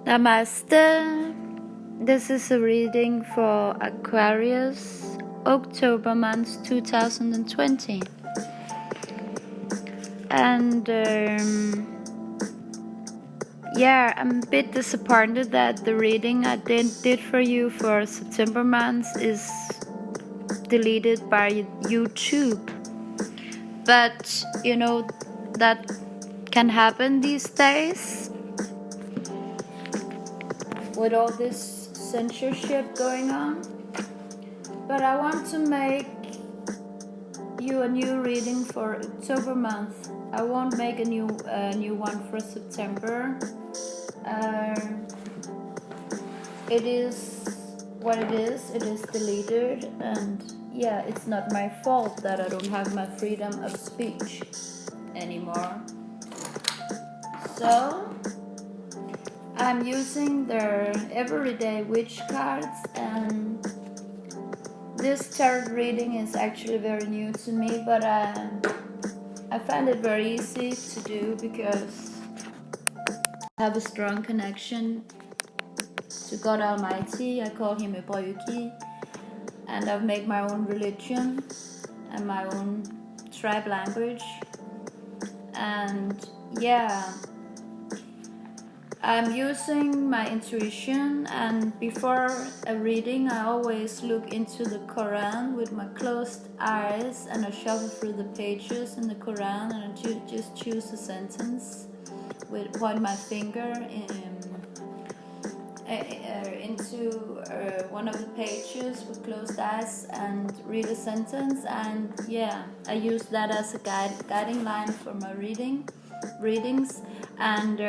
Namaste. This is a reading for Aquarius, October month 2020. And I'm a bit disappointed that the reading I did for you for September month is deleted by YouTube. But you know, that can happen these days with all this censorship going on. But I want to make you a new reading for October month. I won't make a new one for September. It is what it is. It is deleted, and yeah, it's not my fault that I don't have my freedom of speech anymore. So I'm using their everyday witch cards, and this tarot reading is actually very new to me, but I find it very easy to do because I have a strong connection to God Almighty. I call him Ibrayuki, and I've made my own religion and my own tribe language. And yeah, I'm using my intuition, and before a reading I always look into the Quran with my closed eyes, and I shuffle through the pages in the Quran, and I just choose a sentence with point my finger into one of the pages with closed eyes and read a sentence, and yeah, I use that as a guiding line for my readings. And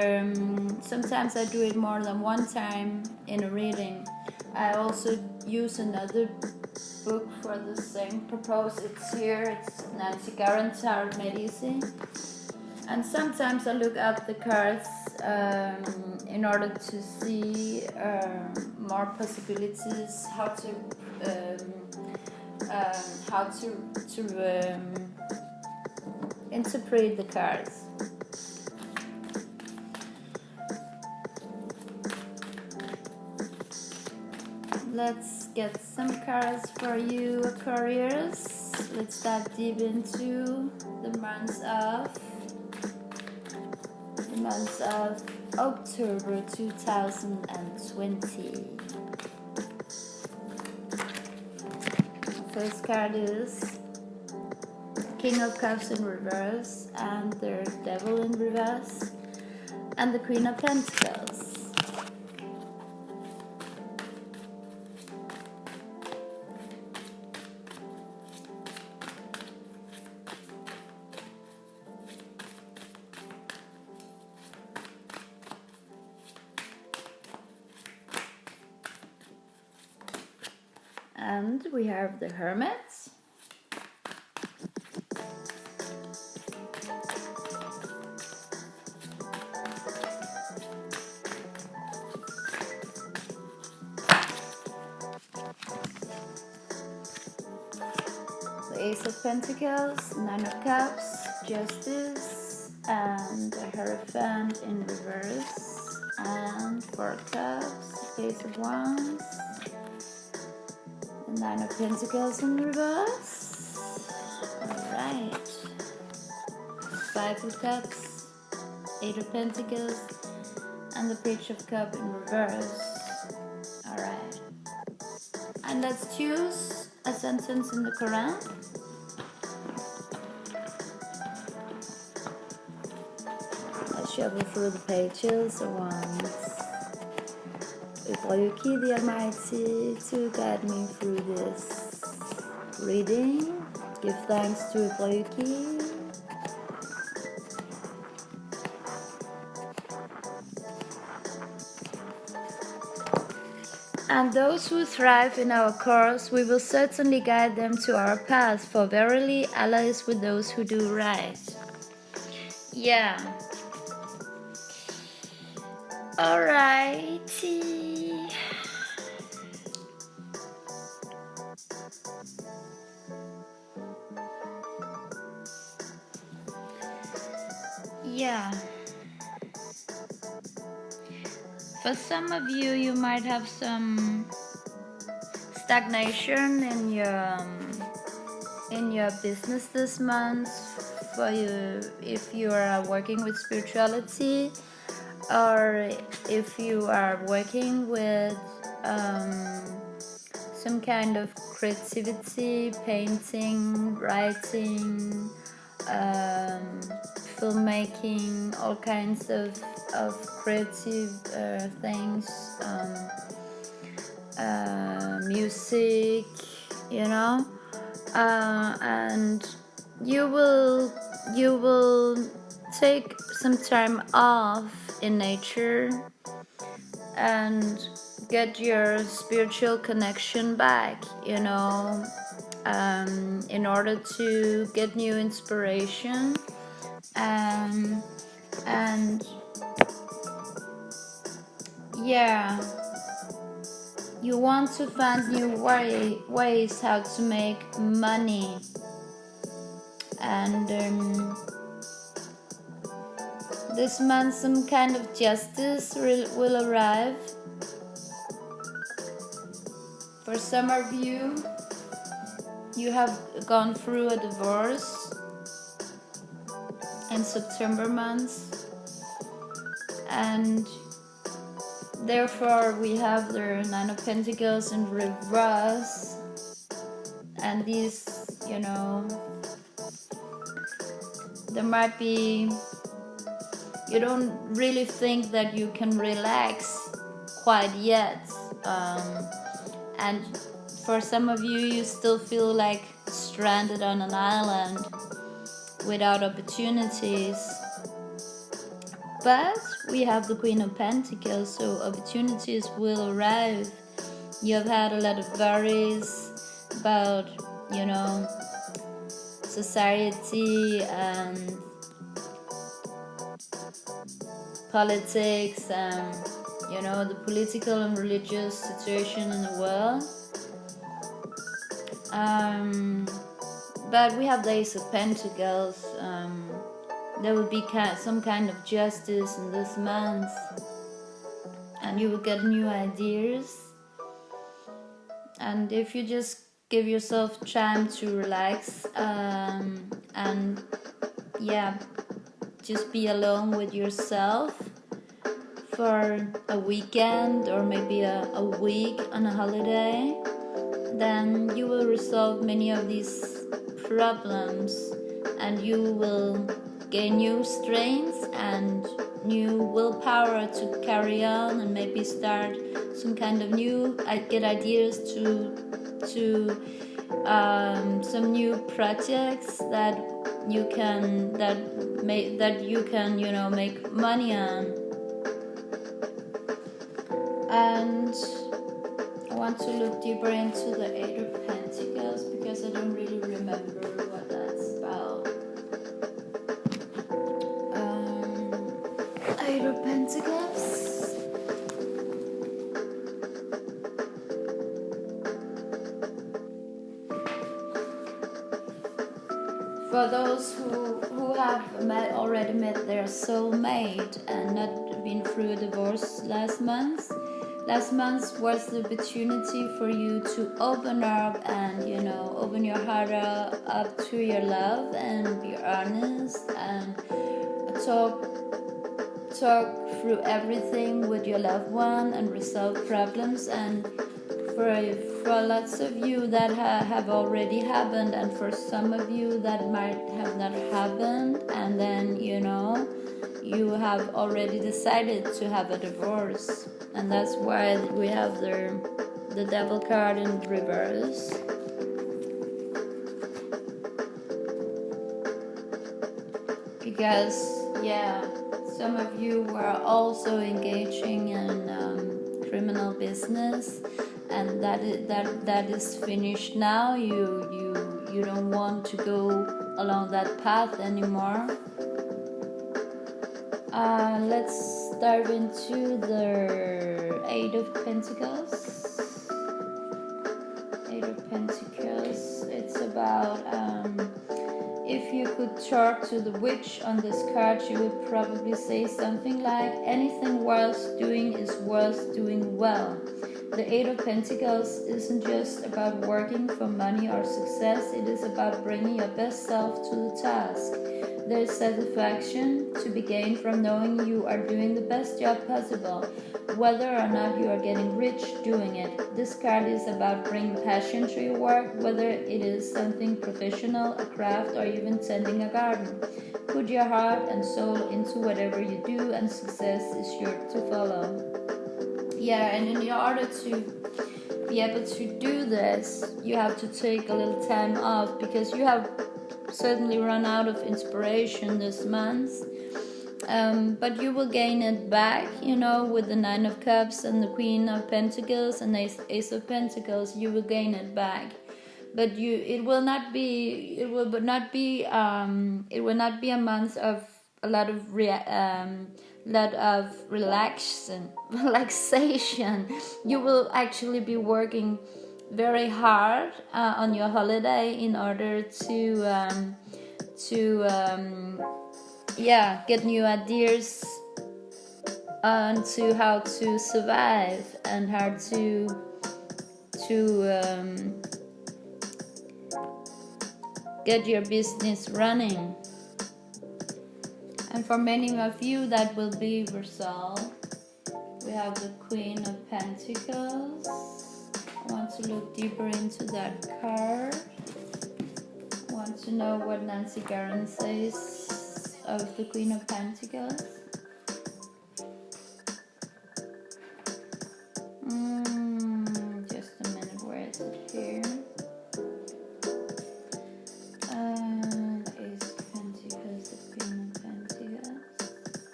sometimes I do it more than one time in a reading. I also use another book for the same purpose. It's here. It's Nancy Guerin Tarot Made Easy. And sometimes I look at the cards in order to see more possibilities, how to interpret the cards. Let's get some cards for you, Aquarius. Let's dive deep into the month of October 2020. First card is King of Cups in reverse, and the Devil in reverse, and the Queen of Pentacles. And we have the Hermit, the Ace of Pentacles, Nine of Cups, Justice, and the Hierophant in reverse, and Four of Cups, Ace of Wands, the Nine of Pentacles in reverse. Alright. Five of Cups, Eight of Pentacles, and the Page of Cups in reverse. Alright. And let's choose a sentence in the Quran. Let's shuffle through the pages once. Ibrayuki the Almighty to guide me through this reading. Give thanks to Ibrayuki. And those who thrive in our cause, we will certainly guide them to our path, for verily Allah is with those who do right. Yeah. Alrighty. Yeah. For some of you, you might have some stagnation in your business this month. For you, if you are working with spirituality, or if you are working with some kind of creativity, painting, writing, filmmaking, all kinds of creative things, music, and you will take some time off in nature and get your spiritual connection back, in order to get new inspiration, and yeah, you want to find new ways how to make money, and this month some kind of justice will arrive. For some of you, you have gone through a divorce in September month, and therefore we have the Nine of Pentacles in reverse, and these, there might be, you don't really think that you can relax quite yet, and for some of you, you still feel like stranded on an island without opportunities. But we have the Queen of Pentacles, so opportunities will arrive. You have had a lot of worries about, society and politics and, the political and religious situation in the world. But we have the Ace of Pentacles. There will be some kind of justice in this month, and you will get new ideas. And if you just give yourself time to relax, and just be alone with yourself for a weekend or maybe a week on a holiday, then you will resolve many of these problems, and you will gain new strength and new willpower to carry on, and maybe start some kind of get ideas to some new projects that you can make money on. And I want to look deeper into the Eight of Pentacles because I don't really remember what that's about. Eight of Pentacles. For those who have already met their soulmate and not been through a divorce last month was the opportunity for you to open up and open your heart up to your love and be honest and talk through everything with your loved one and resolve problems. And for lots of you that have already happened, and for some of you that might have not happened, and then you have already decided to have a divorce, and that's why we have the Devil card in reverse. Because some of you were also engaging in criminal business, and that is finished now. You don't want to go along that path anymore. Let's dive into the Eight of Pentacles. Eight of Pentacles. It's about if you could talk to the witch on this card, she would probably say something like, anything worth doing is worth doing well. The Eight of Pentacles isn't just about working for money or success, it is about bringing your best self to the task. There is satisfaction to be gained from knowing you are doing the best job possible, whether or not you are getting rich doing it. This card is about bringing passion to your work, whether it is something professional, a craft, or even tending a garden. Put your heart and soul into whatever you do, and success is sure to follow. Yeah, and in order to be able to do this, you have to take a little time off, because you have certainly run out of inspiration this month. But you will gain it back, with the Nine of Cups and the Queen of Pentacles and Ace of Pentacles. You will gain it back, but it will not be a month of a lot of relaxation. You will actually be working very hard on your holiday in order to get new ideas to how to survive and how to get your business running. And for many of you, that will be resolved. We have the Queen of Pentacles. I want to look deeper into that card. I want to know what Nancy Guerin says of the Queen of Pentacles. Just a minute, where is it here? The Ace of Pentacles, the Queen of Pentacles.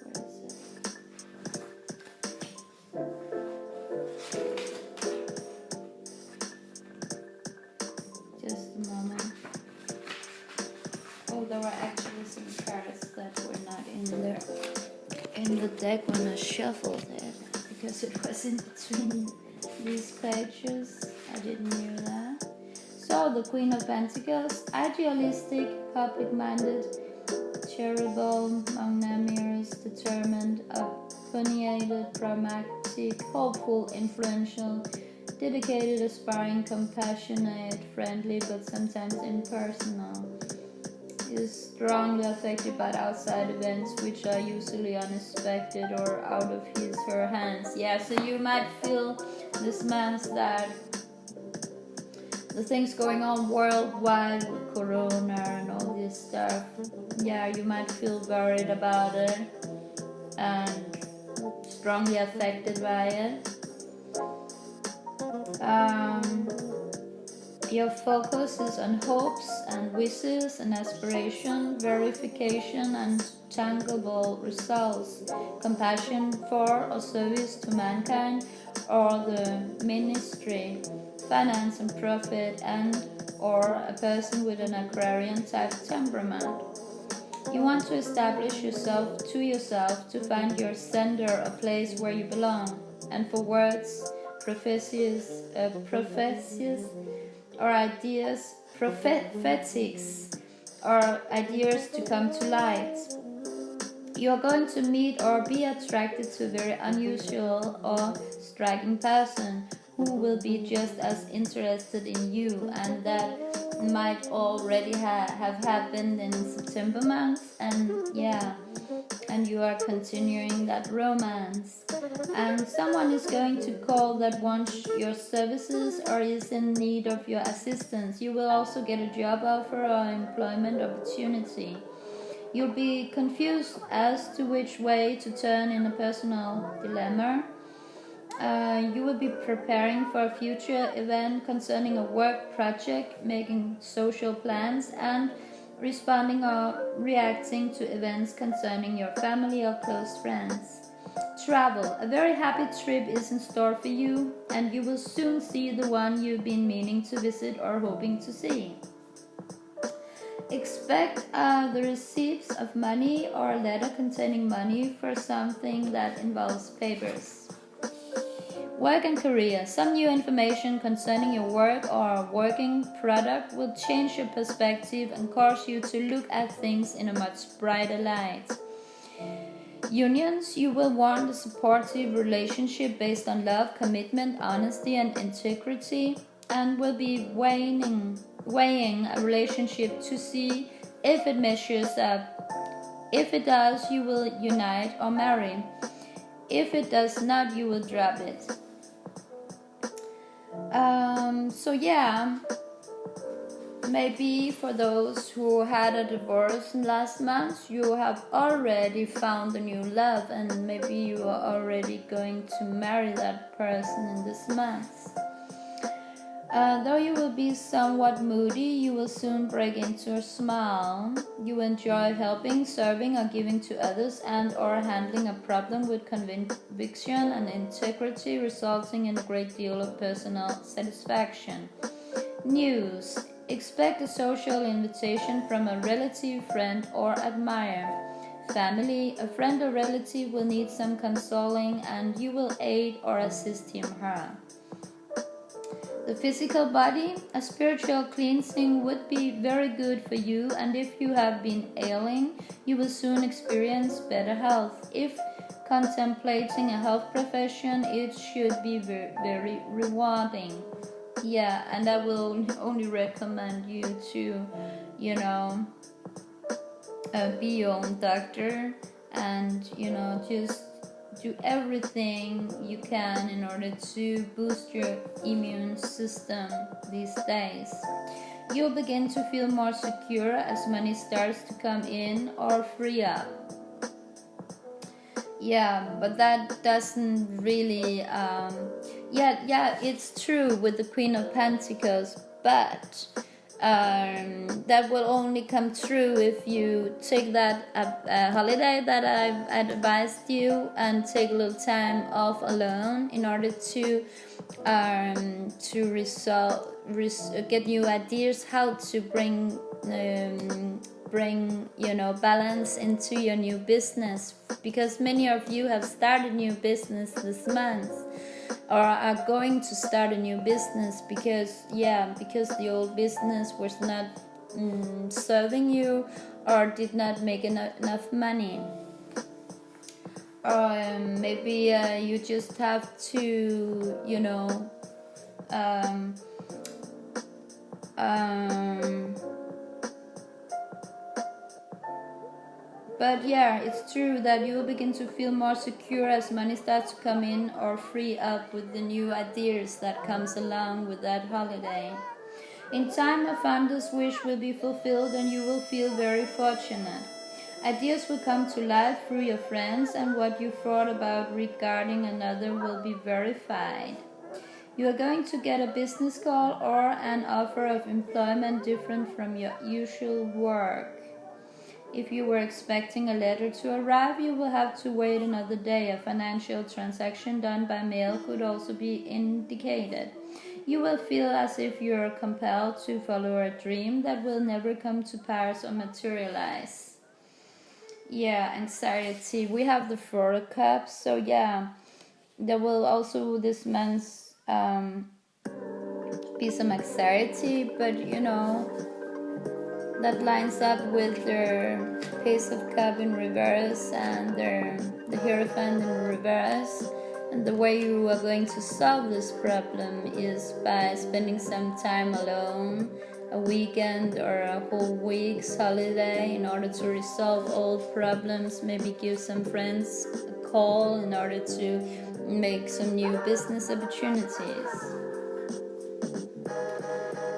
Where is it? Just a moment. Oh, there were actually some cards that were not in the deck when I shuffled it, because it was in between these pages. I didn't know that. So the Queen of Pentacles, idealistic, public-minded, charitable, magnanimous, determined, opinionated, pragmatic, hopeful, influential, dedicated, aspiring, compassionate, friendly, but sometimes impersonal. Is strongly affected by outside events, which are usually unexpected or out of her hands. Yeah, so you might feel this month that the things going on worldwide with Corona and all this stuff, yeah, you might feel worried about it and strongly affected by it. Your focus is on hopes and wishes and aspiration, verification and tangible results, compassion for or service to mankind or the ministry, finance and profit, and or a person with an Aquarian type temperament. You want to establish yourself to find your center, a place where you belong, and for words, prophecies or ideas, prophetics or ideas to come to light. You are going to meet or be attracted to a very unusual or striking person who will be just as interested in you, and that might already have happened in September month, and you are continuing that romance. And someone is going to call that wants your services or is in need of your assistance. You will also get a job offer or employment opportunity. You'll be confused as to which way to turn in a personal dilemma. You will be preparing for a future event concerning a work project, making social plans, and responding or reacting to events concerning your family or close friends. Travel. A very happy trip is in store for you, and you will soon see the one you've been meaning to visit or hoping to see. Expect the receipts of money or a letter containing money for something that involves papers. Work and career. Some new information concerning your work or working product will change your perspective and cause you to look at things in a much brighter light. Unions. You will want a supportive relationship based on love, commitment, honesty, and integrity, and will be weighing a relationship to see if it measures up. If it does, you will unite or marry. If it does not, you will drop it. So yeah, maybe for those who had a divorce in last month, you have already found a new love, and maybe you are already going to marry that person in this month. Though you will be somewhat moody, you will soon break into a smile. You enjoy helping, serving, or giving to others, and or handling a problem with conviction and integrity, resulting in a great deal of personal satisfaction. News. Expect a social invitation from a relative, friend, or admirer. Family. A friend or relative will need some consoling, and you will aid or assist him or her. The physical body. A spiritual cleansing would be very good for you, and if you have been ailing, you will soon experience better health. If contemplating a health profession, it should be very rewarding. Yeah, and I will only recommend you to, be your own doctor, and just do everything you can in order to boost your immune system these days. You'll begin to feel more secure as money starts to come in or free up. Yeah, but that doesn't really it's true with the Queen of Pentacles, but that will only come true if you take that holiday that I've advised you, and take a little time off alone in order to get new ideas how to bring balance into your new business, because many of you have started new business this month, or are going to start a new business because the old business was not serving you, or did not make enough money. Or maybe you just have to but yeah, it's true that you will begin to feel more secure as money starts to come in or free up with the new ideas that comes along with that holiday. In time, a founder's wish will be fulfilled, and you will feel very fortunate. Ideas will come to life through your friends, and what you thought about regarding another will be verified. You are going to get a business call or an offer of employment different from your usual work. If you were expecting a letter to arrive, you will have to wait another day. A financial transaction done by mail could also be indicated. You will feel as if you are compelled to follow a dream that will never come to pass or materialize. Yeah, anxiety. We have the Four of Cups, so yeah, there will also this month be some anxiety, but that lines up with their Page of Cup in reverse and the Hierophant in reverse. And the way you are going to solve this problem is by spending some time alone, a weekend or a whole week's holiday, in order to resolve old problems. Maybe give some friends a call in order to make some new business opportunities.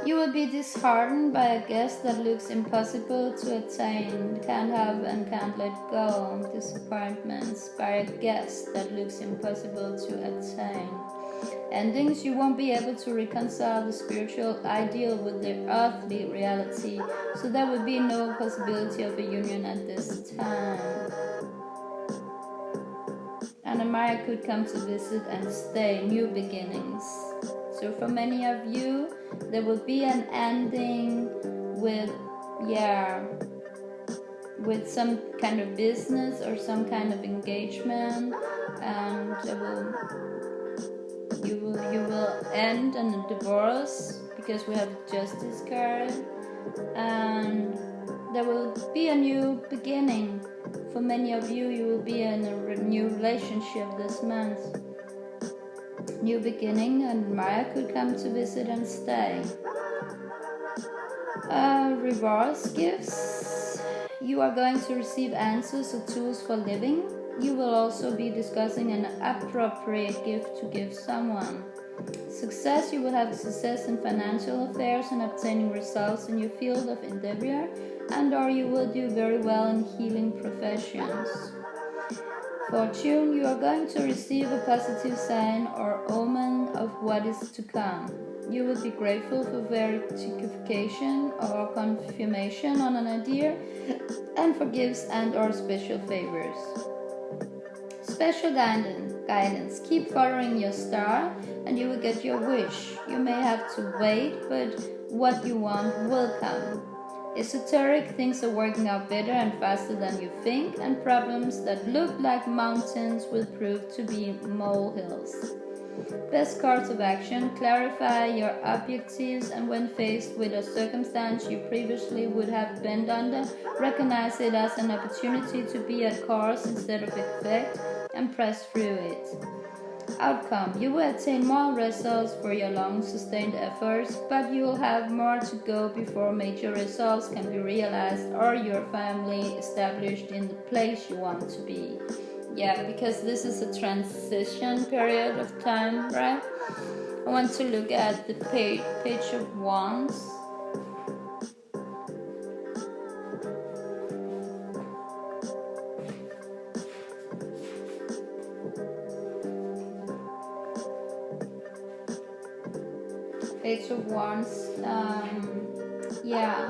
You will be disheartened by a guest that looks impossible to attain. Can't have and can't let go. Disappointments by a guest that looks impossible to attain. Endings. You won't be able to reconcile the spiritual ideal with the earthly reality, so there will be no possibility of a union at this time. And a Maya could come to visit and stay. New beginnings. So for many of you, there will be an ending with some kind of business or some kind of engagement, and there will You will end in a divorce because we have a justice card, and there will be a new beginning. For many of you, you will be in a new relationship this month. New beginning, and Maya could come to visit and stay. Reverse gifts. You are going to receive answers or tools for living. You will also be discussing an appropriate gift to give someone. Success. You will have success in financial affairs and obtaining results in your field of endeavor, and or you will do very well in healing professions. Fortune. You are going to receive a positive sign or omen of what is to come. You will be grateful for verification or confirmation on an idea, and for gifts and or special favors. Special guidance. Keep following your star and you will get your wish. You may have to wait, but what you want will come. Esoteric. Things are working out better and faster than you think, and problems that look like mountains will prove to be molehills. Best cards of action. Clarify your objectives, and when faced with a circumstance you previously would have bent under, recognize it as an opportunity to be at cause instead of effect, and press through it. Outcome. You will attain more results for your long-sustained efforts, but you will have more to go before major results can be realized or your family established in the place you want to be. Yeah, because this is a transition period of time, right? I want to look at the page of Wands. Page of Wands.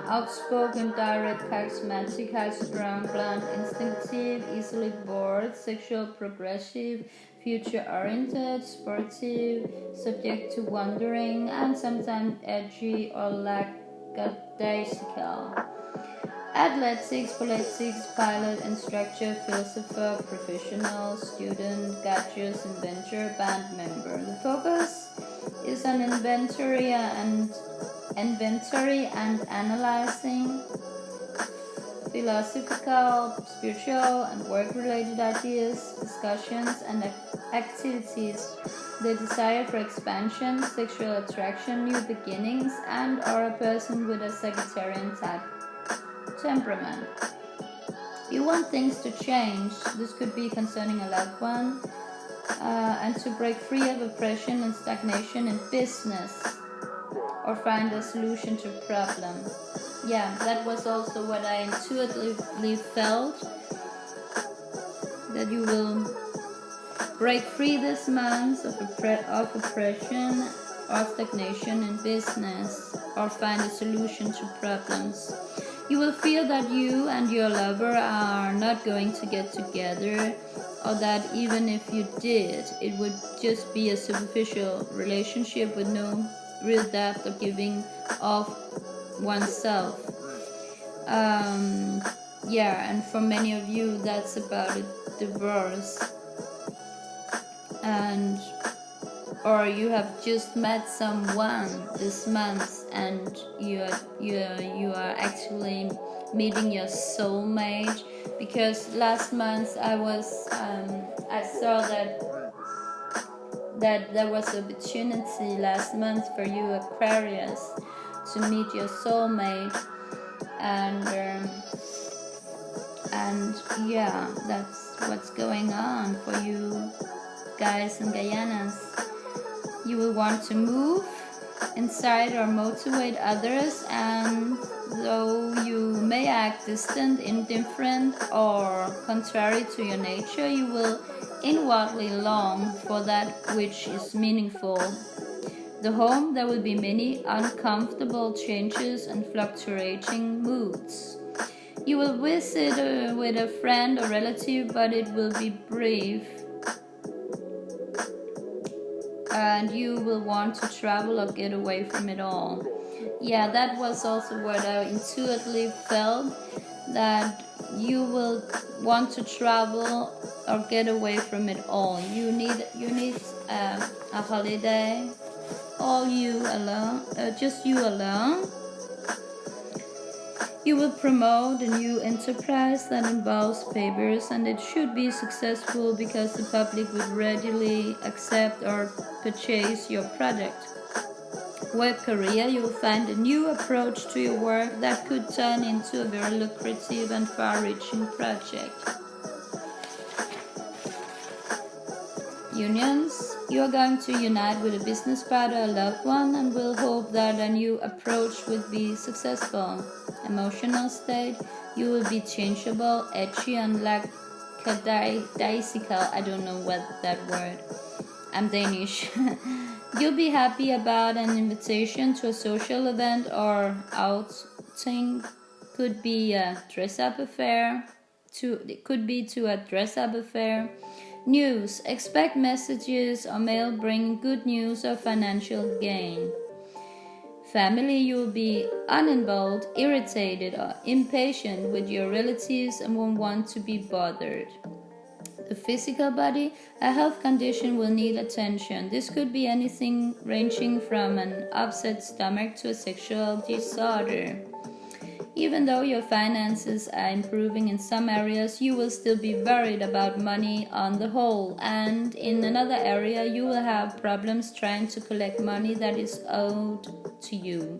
Outspoken, direct, charismatic, high strung, blunt, instinctive, easily bored, sexual, progressive, future-oriented, sportive, subject to wandering, and sometimes edgy or lackadaisical. Athletics, politics, pilot, instructor, philosopher, professional, student, gadgets, inventor, band member. The focus is on inventory and analyzing philosophical, spiritual, and work-related ideas, discussions, and activities. The desire for expansion, sexual attraction, new beginnings, and or a person with a Sagittarian type temperament. You want things to change. This could be concerning a loved one, and to break free of oppression and stagnation in business, or find a solution to a problem. Yeah, that was also what I intuitively felt, that you will break free this month of oppression or stagnation in business, or find a solution to problems. You will feel that you and your lover are not going to get together, or that even if you did, it would just be a superficial relationship with no real depth of giving of oneself. And for many of you, that's about a divorce, or you have just met someone this month, and you are actually meeting your soulmate. Because last month I saw that there was an opportunity last month for you, Aquarius, to meet your soulmate, and that's what's going on for you guys and Gayanas. You will want to move inside or motivate others, and though you may act distant, indifferent, or contrary to your nature, you will inwardly long for that which is meaningful. The home, there will be many uncomfortable changes and fluctuating moods. You will visit with a friend or relative, but it will be brief, and you will want to travel or get away from it all. Yeah, that was also what I intuitively felt, that you will want to travel or get away from it all. You need a holiday, all you alone, just you alone. You will promote a new enterprise that involves papers, and it should be successful because the public would readily accept or purchase your product. Work career, you will find a new approach to your work that could turn into a very lucrative and far-reaching project. Unions, you are going to unite with a business partner or loved one and will hope that a new approach will be successful. Emotional state, you will be changeable, edgy, and lackadaisical. I don't know what that word. I'm Danish. You'll be happy about an invitation to a social event or outing. Could be a dress-up affair. It could be to a dress-up affair. News, expect messages or mail bringing good news or financial gain. Family, you will be uninvolved, irritated, or impatient with your relatives and won't want to be bothered. The physical body, a health condition will need attention. This could be anything ranging from an upset stomach to a sexual disorder. Even though your finances are improving in some areas, you will still be worried about money on the whole, and in another area you will have problems trying to collect money that is owed to you.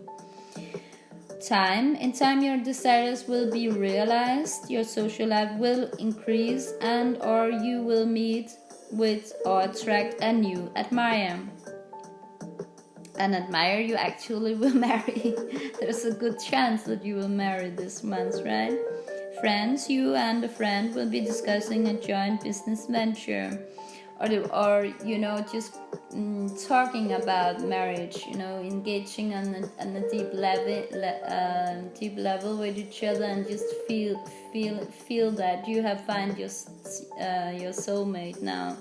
In time your desires will be realized, your social life will increase, and or you will meet with or attract a new admirer. An admirer you actually will marry. There's a good chance that you will marry this month, right? Friends, you and a friend will be discussing a joint business venture, or just talking about marriage. Engaging on a deep level with each other, and just feel that you have found your soulmate now.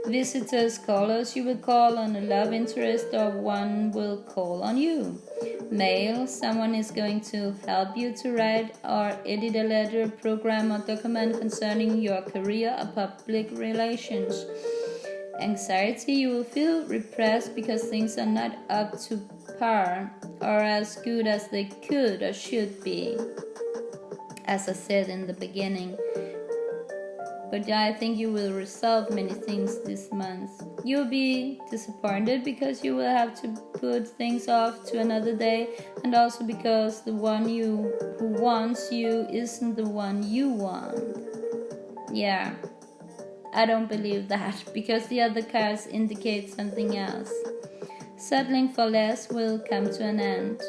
Visitors, callers, you will call on a love interest or one will call on you. Mail, someone is going to help you to write or edit a letter, program, or document concerning your career or public relations. Anxiety, you will feel repressed because things are not up to par or as good as they could or should be, as I said in the beginning. But I think you will resolve many things this month. You'll be disappointed because you will have to put things off to another day, and also because the one who wants you isn't the one you want. Yeah, I don't believe that, because the other cards indicate something else. Settling for less will come to an end.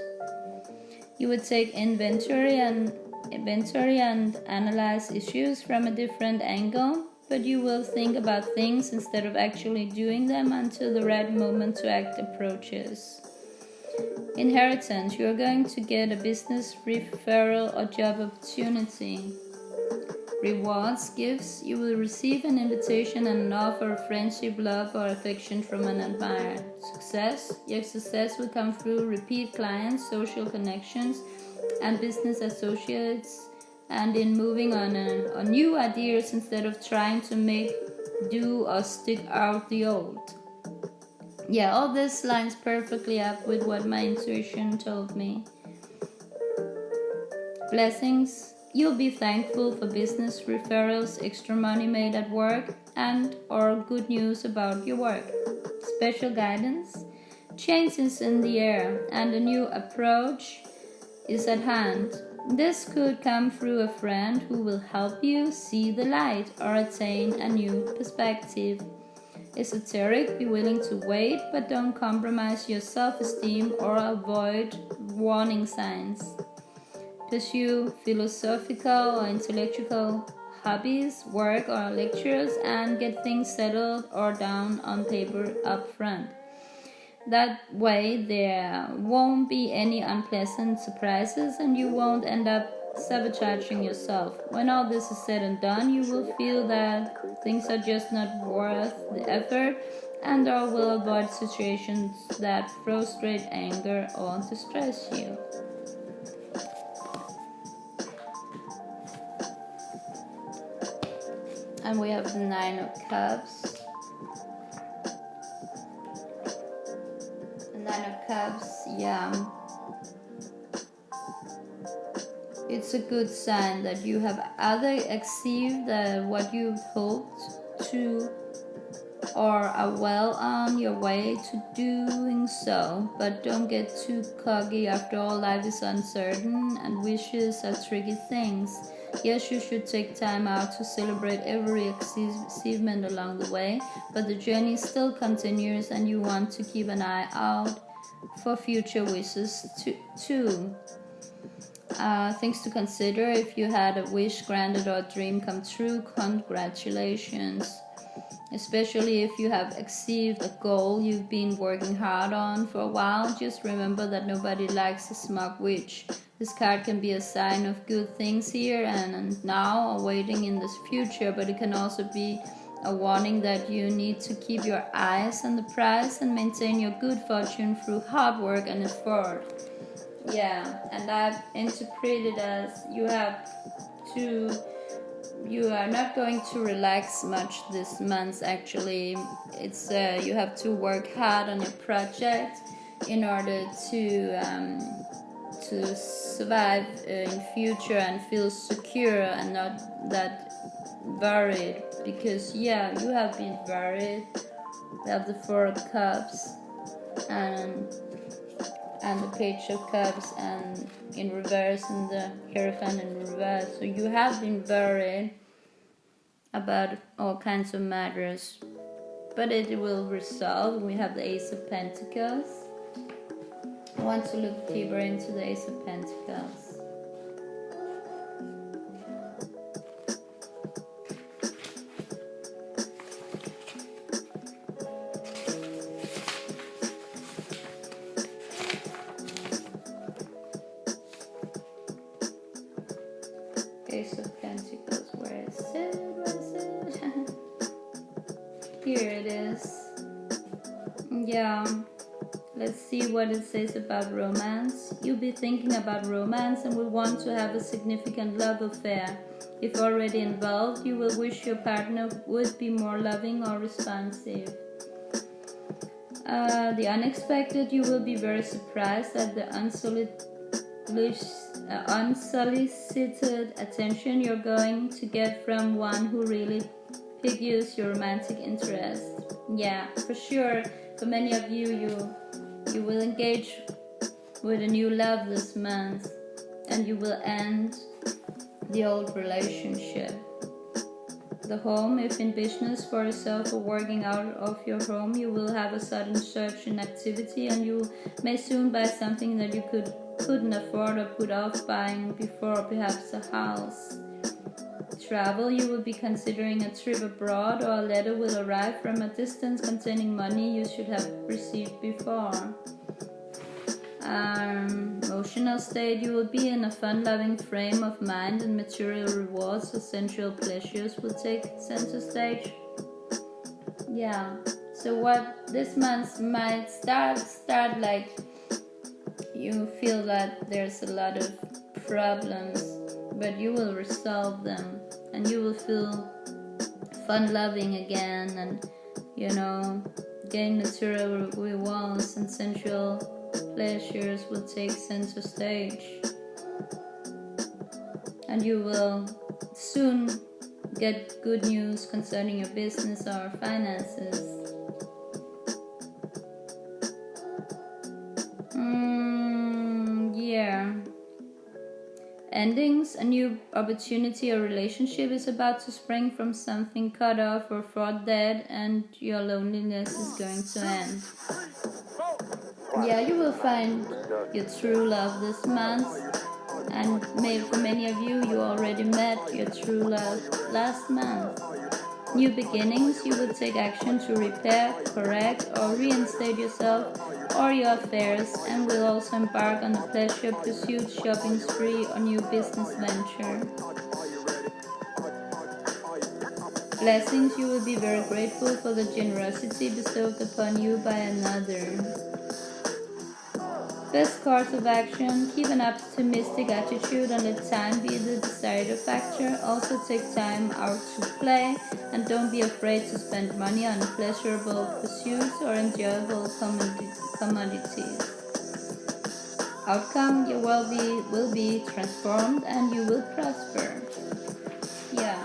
You would take inventory and analyze issues from a different angle, but you will think about things instead of actually doing them until the right moment to act approaches. Inheritance, you are going to get a business referral or job opportunity. Rewards, gifts, you will receive an invitation and an offer of friendship, love, or affection from an admirer. Success, your success will come through repeat clients, social connections, and business associates, and in moving on new ideas instead of trying to make do or stick out the old. Yeah, all this lines perfectly up with what my intuition told me. Blessings, you'll be thankful for business referrals, extra money made at work, and or good news about your work. Special guidance, changes in the air, and a new approach is at hand. This could come through a friend who will help you see the light or attain a new perspective. Esoteric, be willing to wait, but don't compromise your self-esteem or avoid warning signs. Pursue philosophical or intellectual hobbies, work or lectures, and get things settled or down on paper up front. That way there won't be any unpleasant surprises and you won't end up sabotaging yourself. When all this is said and done, you will feel that things are just not worth the effort, and or will avoid situations that frustrate, anger, or distress you. And we have the Nine of Cups. The Nine of Cups, yeah. It's a good sign that you have either achieved what you hoped to, or are well on your way to doing so. But don't get too cocky. After all, life is uncertain and wishes are tricky things. Yes, you should take time out to celebrate every achievement along the way, but the journey still continues and you want to keep an eye out for future wishes too. Things to consider: if you had a wish granted or a dream come true, congratulations. Especially if you have achieved a goal you've been working hard on for a while, just remember that nobody likes a smug witch. This card can be a sign of good things here and now or waiting in the future, but it can also be a warning that you need to keep your eyes on the prize and maintain your good fortune through hard work and effort. Yeah, and I've interpreted as you are not going to relax much this month. Actually, it's you have to work hard on your project in order to survive in future and feel secure and not that worried, because yeah, you have been worried. We have the Four of Cups and the Page of Cups and in reverse, and the Hierophant in reverse. So you have been worried about all kinds of matters, but it will resolve. We have the Ace of Pentacles. I want to look deeper into the Ace of Pentacles. Ace of Pentacles, where is it? Here it is. Yeah, let's see what it says about romance. You'll be thinking about romance and will want to have a significant love affair. If already involved, you will wish your partner would be more loving or responsive. The unexpected, you will be very surprised at the unsolicited attention you're going to get from one who really piques your romantic interest. Yeah, for sure. For many of you, you will engage with a new love this month, and you will end the old relationship. The home, if in business for yourself or working out of your home, you will have a sudden surge in activity, and you may soon buy something that you couldn't afford or put off buying before, perhaps a house. Travel, you will be considering a trip abroad, or a letter will arrive from a distance containing money you should have received before. Emotional state, you will be in a fun-loving frame of mind, and material rewards or sensual pleasures will take center stage. Yeah, so what this month might start like you feel that there's a lot of problems, but you will resolve them, and you will feel fun-loving again, and gain material rewards and sensual pleasures will take center stage, and you will soon get good news concerning your business or finances. Yeah. Endings, a new opportunity or relationship is about to spring from something cut off or thought dead, and your loneliness is going to end. Yeah, you will find your true love this month, and maybe for many of you, you already met your true love last month. New beginnings, you will take action to repair, correct, or reinstate yourself or your affairs, and will also embark on a pleasure pursuit, shopping spree, or new business venture. Blessings, you will be very grateful for the generosity bestowed upon you by another. Best course of action: keep an optimistic attitude and let time be the desired factor. Also take time out to play and don't be afraid to spend money on pleasurable pursuits or enjoyable commodities. Outcome: your world will be transformed and you will prosper. Yeah.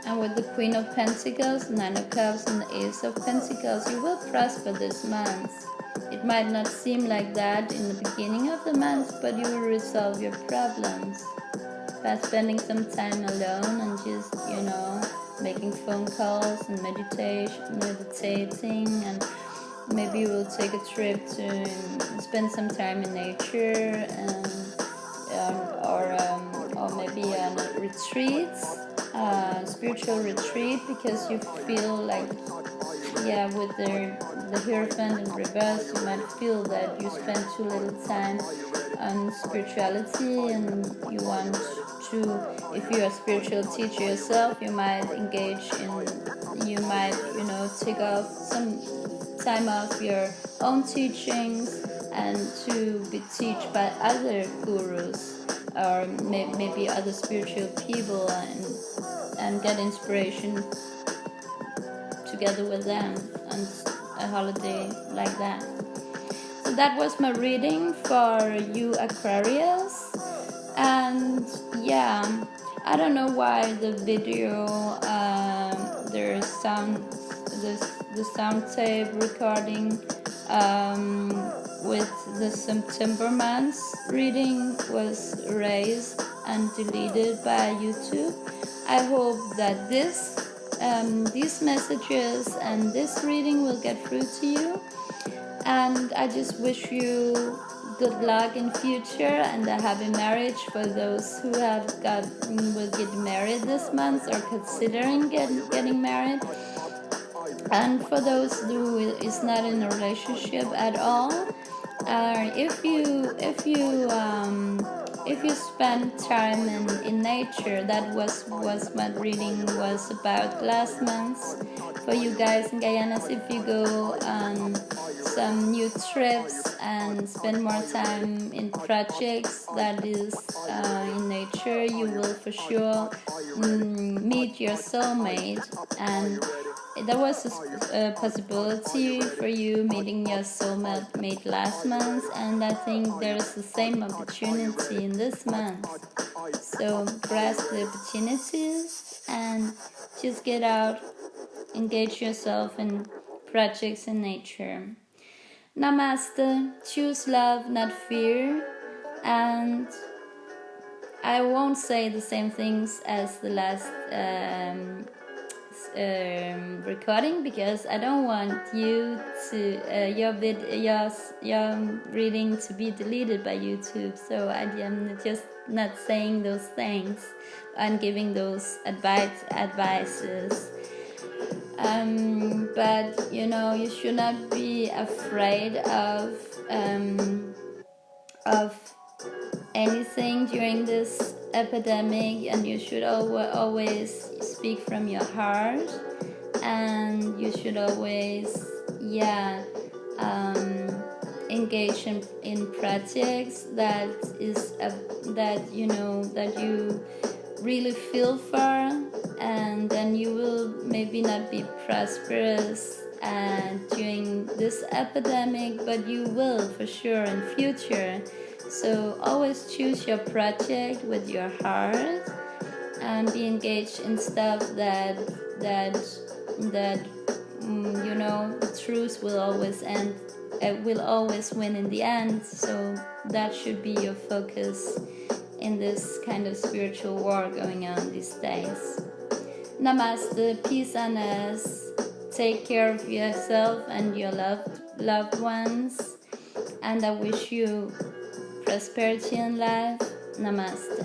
And with the Queen of Pentacles, Nine of Cups, and the Ace of Pentacles, you will prosper this month. It might not seem like that in the beginning of the month, but you will resolve your problems by spending some time alone and just, making phone calls and meditating, and maybe you will take a trip to spend some time in nature, and or maybe on a retreat, spiritual retreat, because you feel like, with the Hierophant in reverse, you might feel that you spend too little time on spirituality, and you want to, if you're a spiritual teacher yourself, you might take off some time off your own teachings and to be taught by other gurus or maybe other spiritual people, and get inspiration together with them on a holiday like that. So that was my reading for you, Aquarius. And I don't know why the video, the sound tape recording with the September month's reading was erased and deleted by YouTube. I hope that these messages and this reading will get through to you, and I just wish you good luck in future and a happy marriage for those who will get married this month or considering getting married, and for those who is not in a relationship at all. If you spend time in nature, that was what reading was about last month for you guys in Guyana. If you go on some new trips and spend more time in projects that is in nature, you will for sure meet your soulmate. And there was a possibility for you meeting your soulmate last month, and I think there's the same opportunity in this month. So grasp the opportunities and just get out, engage yourself in projects in nature. Namaste. Choose love, not fear. And I won't say the same things as the last recording, because I don't want you to your reading to be deleted by YouTube. So I am just not saying those things and giving those advices. But you should not be afraid of anything during this epidemic, and you should always speak from your heart, and you should always engage in projects that you really feel for, and then you will maybe not be prosperous during this epidemic, but you will for sure in future. So always choose your project with your heart and be engaged in stuff that the truth will always will always win in the end. So that should be your focus in this kind of spiritual war going on these days. Namaste, peace on us. Take care of yourself and your loved ones, and I wish you prosperity in life. Namaste.